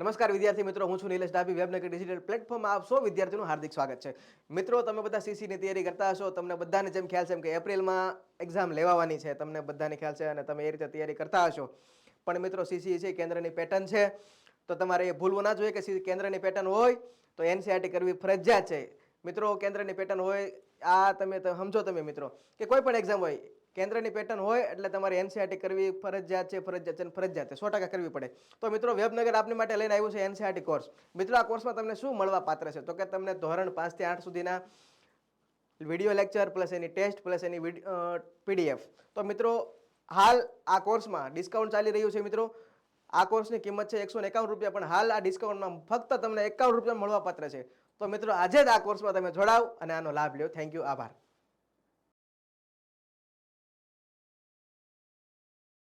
નમસ્કાર વિદ્યાર્થી મિત્રો, હું છું નિલેશ ડાભી. વેબનગર ડિજિટલ પ્લેટફોર્મમાં આપ સૌ વિદ્યાર્થીઓનું હાર્દિક સ્વાગત છે. મિત્રો, તમે બધા સીસીની તૈયારી કરતા હશો. તમને બધાને જેમ ખ્યાલ છે કે એપ્રિલમાં એક્ઝામ લેવાની છે, તમને બધાને ખ્યાલ છે અને તમે એ રીતે તૈયારી કરતા હશો. પણ મિત્રો, સીસી છે કેન્દ્રની પેટર્ન છે, તો તમારે એ ભૂલવું ના જોઈએ કે કેન્દ્રની પેટર્ન હોય તો એનસીઆરટી કરવી ફરજિયાત છે. મિત્રો, કેન્દ્રની પેટર્ન હોય આ તમે સમજો તમે મિત્રો કે કોઈ પણ એક્ઝામ હોય, કેન્દ્રની પેટર્ન હોય એટલે તમારે એનસીઆરટી કરવી ફરજિયાત છે, ફરજિયાત છે, ફરજિયાત છે, 100% કરવી પડે. તો મિત્રો, વેબનગર આપની માટે લઈને આવ્યું છે એનસીઆરટી કોર્સ. મિત્રો, આ કોર્સમાં તમને શું મળવા પાત્ર છે તો કે તમને ધોરણ 5 થી 8 સુધીના વિડીયો લેક્ચર પ્લસ એની ટેસ્ટ પ્લસ એની પીડીએફ. તો મિત્રો, હાલ આ કોર્સમાં ડિસ્કાઉન્ટ ચાલી રહ્યું છે. મિત્રો, આ કોર્સની કિંમત છે 151 રૂપિયા, પણ હાલ આ ડિસ્કાઉન્ટમાં ફક્ત તમને 51 રૂપિયા મળવા પાત્ર છે. તો મિત્રો, આજે જ આ કોર્સમાં તમે જોડાવ અને આનો લાભ લ્યો. થેન્ક યુ, આભાર.